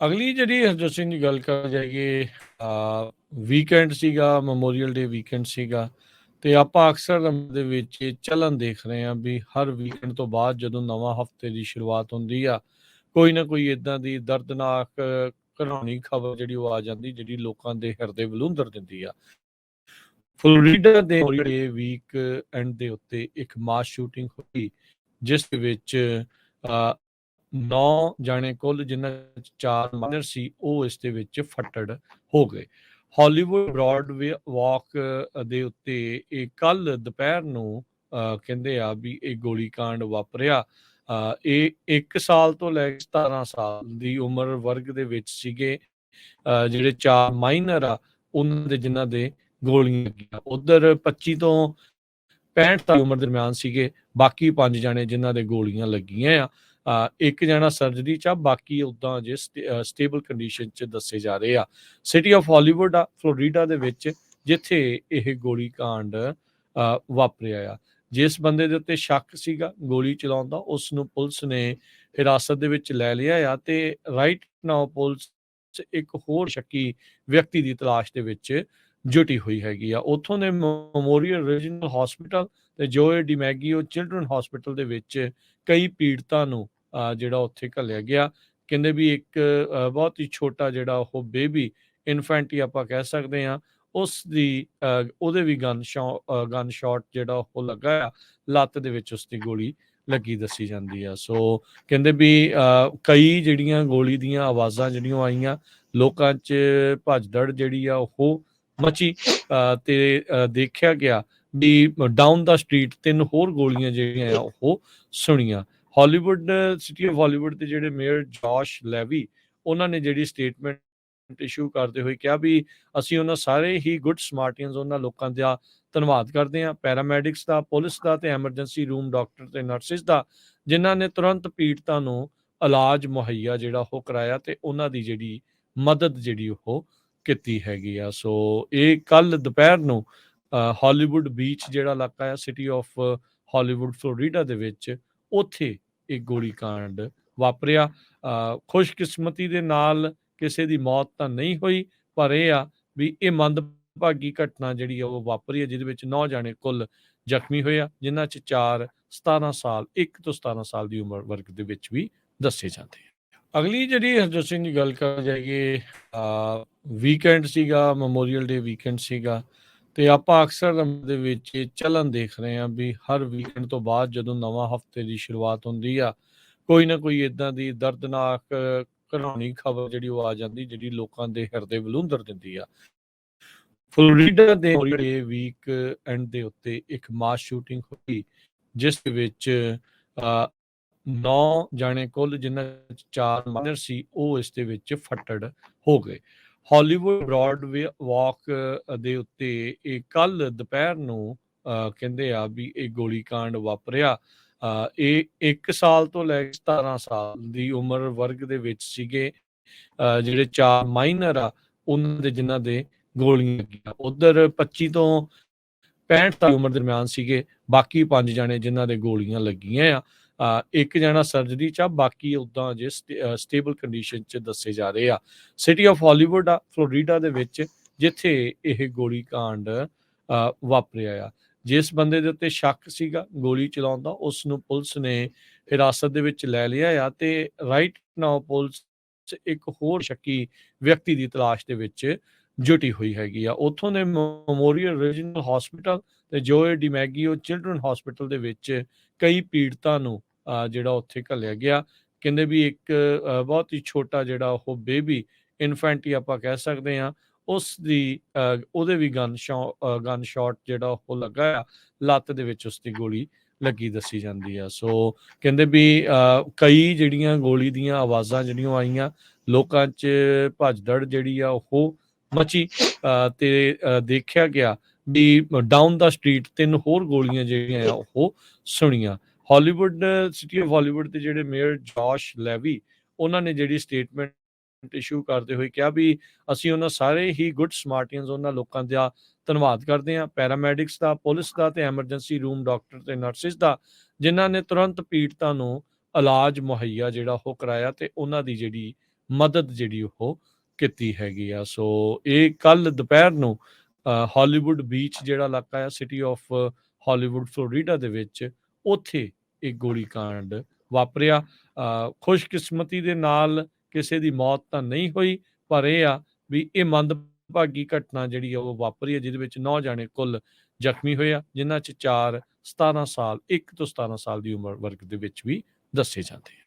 ਅਗਲੀ ਜਿਹੜੀ ਹਰਜੋਤ ਸਿੰਘ ਦੀ ਗੱਲ ਕਰ ਜਾਈਏ ਵੀਕਐਂਡ ਸੀਗਾ, ਮੈਮੋਰੀਅਲ ਡੇ ਵੀਕਐਂਡ ਸੀਗਾ ਤੇ ਆਪਾਂ ਅਕਸਰ ਦੇ ਵਿੱਚ ਚੱਲਣ ਦੇਖ ਰਹੇ ਹਾਂ ਵੀ ਹਰ ਵੀਕਐਂਡ ਤੋਂ ਬਾਅਦ ਜਦੋਂ ਨਵਾਂ ਹਫਤੇ ਦੀ ਸ਼ੁਰੂਆਤ ਹੁੰਦੀ ਆ, ਕੋਈ ਨਾ ਕੋਈ ਇਦਾਂ ਦੀ ਦਰਦਨਾਕ ਘਿਨਾਉਣੀ ਖਬਰ ਜਿਹੜੀ ਉਹ ਆ ਜਾਂਦੀ, ਜਿਹੜੀ ਲੋਕਾਂ ਦੇ ਹਿਰਦੇ ਵਿਲੁੰਦਰ ਦਿੰਦੀ ਆ। ਫਲੋਰੀਡਾ ਦੇ ਵੀਕ ਐਂਡ ਦੇ ਉੱਤੇ ਇੱਕ ਮਾਸ ਸ਼ੂਟਿੰਗ ਹੋਈ, ਜਿਸ ਦੇ ਵਿੱਚ 9 ਜਾਣੇ ਕੁੱਲ, ਜਿਨ੍ਹਾਂ 'ਚ 4 ਮਾਈਨਰ ਸੀ, ਉਹ ਇਸ ਦੇ ਵਿੱਚ ਫੱਟੜ ਹੋ ਗਏ। ਹਾਲੀਵੁੱਡ ਬ੍ਰੌਡਵੇ ਵਾਕ ਦੇ ਉੱਤੇ ਇਹ ਕੱਲ ਦੁਪਹਿਰ ਨੂੰ ਕਹਿੰਦੇ ਆ ਵੀ ਇਹ ਗੋਲੀकांड ਵਾਪਰਿਆ। ਇਹ 1 ਸਾਲ ਤੋਂ ਲੈ ਕੇ 17 ਸਾਲ ਦੀ ਉਮਰ ਵਰਗ ਦੇ ਵਿੱਚ ਸੀਗੇ। ਜਿਹੜੇ 4 ਮਾਈਨਰ ਆ ਉਹਨਾਂ ਦੇ, ਜਿਨ੍ਹਾਂ ਦੇ ਗੋਲੀਆਂ ਲੱਗੀਆਂ। ਉਧਰ 25 ਤੋਂ 65 ਸਾਲ ਦੀ ਉਮਰ ਦਰਮਿਆਨ ਸੀਗੇ ਬਾਕੀ 5 ਜਾਣੇ ਜਿਨ੍ਹਾਂ ਦੇ ਗੋਲੀਆਂ ਲੱਗੀਆਂ ਆ। ਇੱਕ ਜਣਾ ਸਰਜਰੀ 'ਚ ਆ, ਬਾਕੀ ਉੱਦਾਂ ਜੇ ਸਟੇਬਲ ਕੰਡੀਸ਼ਨ 'ਚ ਦੱਸੇ ਜਾ ਰਹੇ ਆ। ਸਿਟੀ ਆਫ ਹਾਲੀਵੁੱਡ ਆ ਫਲੋਰੀਡਾ ਦੇ ਵਿੱਚ, ਜਿੱਥੇ ਇਹ ਗੋਲੀकांड ਵਾਪਰਿਆ ਆ। ਜਿਸ ਬੰਦੇ ਦੇ ਉੱਤੇ ਸ਼ੱਕ ਸੀਗਾ ਗੋਲੀ ਚਲਾਉਣ ਦਾ, ਉਸ ਨੂੰ ਪੁਲਿਸ ਨੇ ਹਿਰਾਸਤ ਦੇ ਵਿੱਚ ਲੈ ਲਿਆ ਆ ਤੇ ਰਾਈਟ ਨਾਓ ਪੁਲਿਸ ਇੱਕ ਹੋਰ ਸ਼ੱਕੀ ਵਿਅਕਤੀ ਦੀ ਤਲਾਸ਼ ਦੇ ਵਿੱਚ ਜੁਟੀ ਹੋਈ ਹੈਗੀ ਆ। ਉੱਥੋਂ ਦੇ ਮੈਮੋਰੀਅਲ ਰੀਜਨਲ ਹਸਪੀਟਲ ਤੇ ਜੋਏ ਡਿਮੈਗੀਓ ਚਿਲਡਰਨ ਹਸਪੀਟਲ ਦੇ ਵਿੱਚ ਕਈ ਪੀੜਤਾਂ ਨੂੰ ਜਿਹੜਾ ਉੱਥੇ ਘੱਲਿਆ ਗਿਆ। ਕਹਿੰਦੇ ਵੀ ਇੱਕ ਬਹੁਤ ਹੀ ਛੋਟਾ ਜਿਹੜਾ ਉਹ ਬੇਬੀ ਇਨਫੈਂਟ ਹੀ ਆਪਾਂ ਕਹਿ ਸਕਦੇ ਹਾਂ, ਉਸ ਦੀ ਉਹਦੇ ਵੀ ਗਨ ਸ਼ਾਟ ਜਿਹੜਾ ਉਹ ਲੱਗਾ ਆ, ਲੱਤ ਦੇ ਵਿੱਚ ਉਸ ਦੀ ਗੋਲੀ ਲੱਗੀ ਦੱਸੀ ਜਾਂਦੀ ਆ। ਸੋ ਕਹਿੰਦੇ ਵੀ ਕਈ ਜਿਹੜੀਆਂ ਗੋਲੀ ਦੀਆਂ ਆਵਾਜ਼ਾਂ ਜਿਹੜੀਆਂ ਆਈਆਂ, ਲੋਕਾਂ 'ਚ ਭੱਜਦੜ ਜਿਹੜੀ ਆ ਉਹ ਮਚੀ ਤੇ ਦੇਖਿਆ ਗਿਆ ਵੀ ਡਾਊਨ ਦਾ ਸਟਰੀਟ 3 ਹੋਰ ਗੋਲੀਆਂ ਜਿਹੜੀਆਂ ਆ ਉਹ ਸੁਣੀਆਂ। ਹਾਲੀਵੁੱਡ, ਸਿਟੀ ਆਫ ਹਾਲੀਵੁੱਡ ਦੇ ਜਿਹੜੇ ਮੇਅਰ ਜੋਸ਼ ਲੈਵੀ, ਉਹਨਾਂ ਨੇ ਜਿਹੜੀ ਸਟੇਟਮੈਂਟ ਇਸ਼ੂ ਕਰਦੇ ਹੋਏ ਕਿਹਾ ਵੀ ਅਸੀਂ ਉਹਨਾਂ ਸਾਰੇ ਹੀ ਗੁੱਡ ਸਮਾਰਟੀਅਨਸ, ਉਹਨਾਂ ਲੋਕਾਂ ਦਾ ਧੰਨਵਾਦ ਕਰਦੇ ਹਾਂ, ਪੈਰਾਮੈਡਿਕਸ ਦਾ, ਪੁਲਿਸ ਦਾ ਤੇ ਐਮਰਜੈਂਸੀ ਰੂਮ ਡਾਕਟਰ ਤੇ ਨਰਸਿਸ ਦਾ, ਜਿਨ੍ਹਾਂ ਨੇ ਤੁਰੰਤ ਪੀੜਤਾਂ ਨੂੰ ਇਲਾਜ ਮੁਹੱਈਆ ਜਿਹੜਾ ਉਹ ਕਰਾਇਆ ਤੇ ਉਹਨਾਂ ਦੀ ਜਿਹੜੀ ਮਦਦ ਜਿਹੜੀ ਉਹ ਕੀਤੀ ਹੈਗੀ ਆ। ਸੋ ਇਹ ਕੱਲ ਦੁਪਹਿਰ ਨੂੰ ਹਾਲੀਵੁੱਡ ਬੀਚ ਜਿਹੜਾ ਇਲਾਕਾ ਆ, ਸਿਟੀ ਆਫ ਹਾਲੀਵੁੱਡ ਫਲੋਰੀਡਾ ਦੇ ਵਿੱਚ, ਉੱਥੇ ਇਹ ਗੋਲੀकांड ਵਾਪਰਿਆ। ਖੁਸ਼ਕਿਸਮਤੀ ਦੇ ਨਾਲ ਕਿਸੇ ਦੀ ਮੌਤ ਤਾਂ ਨਹੀਂ ਹੋਈ, ਪਰ ਇਹ ਆ ਵੀ ਇਹ ਮੰਦਭਾਗੀ ਘਟਨਾ ਜਿਹੜੀ ਆ ਉਹ ਵਾਪਰੀ ਹੈ, ਜਿਹਦੇ ਵਿੱਚ 9 ਜਾਣੇ ਕੁੱਲ ਜ਼ਖਮੀ ਹੋਏ ਆ, ਜਿਨ੍ਹਾਂ 'ਚ 4 17 ਸਾਲ, 1 ਤੋਂ 17 ਸਾਲ ਦੀ ਉਮਰ ਵਰਗ ਦੇ ਵਿੱਚ ਵੀ ਦੱਸੇ ਜਾਂਦੇ ਆ। ਅਗਲੀ ਜਿਹੜੀ ਹਰਜੋਤ ਸਿੰਘ ਦੀ ਗੱਲ ਕਰ ਜਾਈਏ, ਵੀਕਐਂਡ ਸੀਗਾ, ਮੈਮੋਰੀਅਲ ਡੇ ਵੀਕਐਂਡ ਸੀਗਾ ਤੇ ਆਪਾਂ ਅਕਸਰ ਦੇ ਵਿੱਚ ਚੱਲਣ ਦੇਖ ਰਹੇ ਹਾਂ ਵੀ ਹਰ ਵੀਕਐਂਡ ਤੋਂ ਬਾਅਦ ਜਦੋਂ ਨਵਾਂ ਹਫਤੇ ਦੀ ਸ਼ੁਰੂਆਤ ਹੁੰਦੀ ਆ, ਕੋਈ ਨਾ ਕੋਈ ਇਦਾਂ ਦੀ ਦਰਦਨਾਕ ਘਿਨਾਉਣੀ ਖਬਰ ਜਿਹੜੀ ਉਹ ਆ ਜਾਂਦੀ, ਜਿਹੜੀ ਲੋਕਾਂ ਦੇ ਹਿਰਦੇ ਵਿਲੁੰਦਰ ਦਿੰਦੀ ਆ। ਫਲੋਰੀਡਾ ਦੇ ਵੀਕ ਐਂਡ ਦੇ ਉੱਤੇ ਇੱਕ ਮਾਸ ਸ਼ੂਟਿੰਗ ਹੋਈ, ਜਿਸ ਦੇ ਵਿੱਚ 9 ਜਾਣੇ ਕੁੱਲ, ਜਿਨ੍ਹਾਂ 'ਚ 4 ਮਾਈਨਰ ਸੀ, ਉਹ ਇਸ ਦੇ ਵਿੱਚ ਫੱਟੜ ਹੋ ਗਏ। ਹਾਲੀਵੁੱਡ ਬ੍ਰੌਡਵੇ ਵਾਕ ਦੇ ਉੱਤੇ ਇਹ ਕੱਲ ਦੁਪਹਿਰ ਨੂੰ ਕਹਿੰਦੇ ਆ ਵੀ ਇਹ ਗੋਲੀकांड ਵਾਪਰਿਆ। ਇਹ 1 ਸਾਲ ਤੋਂ ਲੈ ਕੇ 17 ਸਾਲ ਦੀ ਉਮਰ ਵਰਗ ਦੇ ਵਿੱਚ ਸੀਗੇ। ਜਿਹੜੇ 4 ਮਾਈਨਰ ਆ ਉਹਨਾਂ ਦੇ, ਜਿਨ੍ਹਾਂ ਦੇ ਗੋਲੀਆਂ ਲੱਗੀਆਂ। ਉਧਰ 25 ਤੋਂ 65 ਸਾਲ ਦੀ ਉਮਰ ਦਰਮਿਆਨ ਸੀਗੇ ਬਾਕੀ 5 ਜਾਣੇ ਜਿਨ੍ਹਾਂ ਦੇ ਗੋਲੀਆਂ ਲੱਗੀਆਂ ਆ। ਇੱਕ ਜਣਾ ਸਰਜਰੀ 'ਚ ਆ, ਬਾਕੀ ਉੱਦਾਂ ਜੇ ਸਟੇਬਲ ਕੰਡੀਸ਼ਨ 'ਚ ਦੱਸੇ ਜਾ ਰਹੇ ਆ। ਸਿਟੀ ਆਫ ਹਾਲੀਵੁੱਡ ਆ ਫਲੋਰੀਡਾ ਦੇ ਵਿੱਚ, ਜਿੱਥੇ ਇਹ ਗੋਲੀकांड ਵਾਪਰਿਆ ਆ। ਜਿਸ ਬੰਦੇ ਦੇ ਉੱਤੇ ਸ਼ੱਕ ਸੀਗਾ ਗੋਲੀ ਚਲਾਉਣ ਦਾ, ਉਸ ਨੂੰ ਪੁਲਿਸ ਨੇ ਹਿਰਾਸਤ ਦੇ ਵਿੱਚ ਲੈ ਲਿਆ ਆ ਤੇ ਰਾਈਟ ਨਾਓ ਪੁਲਿਸ ਇੱਕ ਹੋਰ ਸ਼ੱਕੀ ਵਿਅਕਤੀ ਦੀ ਤਲਾਸ਼ ਦੇ ਵਿੱਚ ਜੁਟੀ ਹੋਈ ਹੈਗੀ ਆ। ਉੱਥੋਂ ਦੇ ਮੈਮੋਰੀਅਲ ਰੀਜਨਲ ਹਸਪੀਟਲ ਤੇ ਜੋਏ ਡਿਮੈਗੀਓ ਚਿਲਡਰਨ ਹਸਪੀਟਲ ਦੇ ਵਿੱਚ ਕਈ ਪੀੜਤਾਂ ਨੂੰ ਜਿਹੜਾ ਉੱਥੇ ਘੱਲਿਆ ਗਿਆ। ਕਹਿੰਦੇ ਵੀ ਇੱਕ ਬਹੁਤ ਹੀ ਛੋਟਾ ਜਿਹੜਾ ਉਹ ਬੇਬੀ ਇਨਫੈਂਟ ਹੀ ਆਪਾਂ ਕਹਿ ਸਕਦੇ ਹਾਂ, ਉਸ ਦੀ ਉਹਦੇ ਵੀ ਗਨ ਸ਼ਾਟ ਜਿਹੜਾ ਉਹ ਲੱਗਾ ਆ, ਲੱਤ ਦੇ ਵਿੱਚ ਉਸ ਦੀ ਗੋਲੀ ਲੱਗੀ ਦੱਸੀ ਜਾਂਦੀ ਆ। ਸੋ ਕਹਿੰਦੇ ਵੀ ਕਈ ਜਿਹੜੀਆਂ ਗੋਲੀ ਦੀਆਂ ਆਵਾਜ਼ਾਂ ਜਿਹੜੀਆਂ ਆਈਆਂ, ਲੋਕਾਂ 'ਚ ਭੱਜਦੜ ਜਿਹੜੀ ਆ ਉਹ ਮਚੀ ਤੇ ਦੇਖਿਆ ਗਿਆ ਵੀ ਡਾਊਨ ਦਾ ਸਟਰੀਟ 3 ਹੋਰ ਗੋਲੀਆਂ ਜਿਹੜੀਆਂ ਆ ਉਹ ਸੁਣੀਆਂ। ਹਾਲੀਵੁੱਡ, ਸਿਟੀ ਆਫ ਹਾਲੀਵੁੱਡ ਦੇ ਜਿਹੜੇ ਮੇਅਰ ਜੋਸ਼ ਲੈਵੀ, ਉਹਨਾਂ ਨੇ ਜਿਹੜੀ ਸਟੇਟਮੈਂਟ ਇਸ਼ੂ ਕਰਦੇ ਹੋਏ ਕਿਹਾ ਵੀ ਅਸੀਂ ਉਹਨਾਂ ਸਾਰੇ ਹੀ ਗੁੱਡ ਸਮਾਰਟੀਅਨਸ, ਉਹਨਾਂ ਲੋਕਾਂ ਦਾ ਧੰਨਵਾਦ ਕਰਦੇ ਹਾਂ, ਪੈਰਾਮੈਡਿਕਸ ਦਾ, ਪੁਲਿਸ ਦਾ ਤੇ ਐਮਰਜੈਂਸੀ ਰੂਮ ਡਾਕਟਰ ਤੇ ਨਰਸਿਸ ਦਾ, ਜਿਨ੍ਹਾਂ ਨੇ ਤੁਰੰਤ ਪੀੜਤਾਂ ਨੂੰ ਇਲਾਜ ਮੁਹੱਈਆ ਜਿਹੜਾ ਉਹ ਕਰਾਇਆ ਤੇ ਉਹਨਾਂ ਦੀ ਜਿਹੜੀ ਮਦਦ ਜਿਹੜੀ ਉਹ ਕੀਤੀ ਹੈਗੀ ਆ। ਸੋ ਇਹ ਕੱਲ ਦੁਪਹਿਰ ਨੂੰ ਹਾਲੀਵੁੱਡ ਬੀਚ ਜਿਹੜਾ ਇਲਾਕਾ ਆ, ਸਿਟੀ ਆਫ ਹਾਲੀਵੁੱਡ ਫਲੋਰੀਡਾ ਦੇ ਵਿੱਚ, ਉੱਥੇ ਇਹ ਗੋਲੀकांड ਵਾਪਰਿਆ। ਖੁਸ਼ਕਿਸਮਤੀ ਦੇ ਨਾਲ ਕਿਸੇ ਦੀ ਮੌਤ ਤਾਂ ਨਹੀਂ ਹੋਈ, ਪਰ ਇਹ ਆ ਵੀ ਇਹ ਮੰਦਭਾਗੀ ਘਟਨਾ ਜਿਹੜੀ ਆ ਉਹ ਵਾਪਰੀ ਹੈ, ਜਿਹਦੇ ਵਿੱਚ 9 ਜਾਣੇ ਕੁੱਲ ਜ਼ਖਮੀ ਹੋਏ ਆ, ਜਿਨ੍ਹਾਂ 'ਚ 4 17 ਸਾਲ, 1 ਤੋਂ 17 ਸਾਲ ਦੀ ਉਮਰ ਵਰਗ ਦੇ ਵਿੱਚ ਵੀ ਦੱਸੇ ਜਾਂਦੇ ਆ।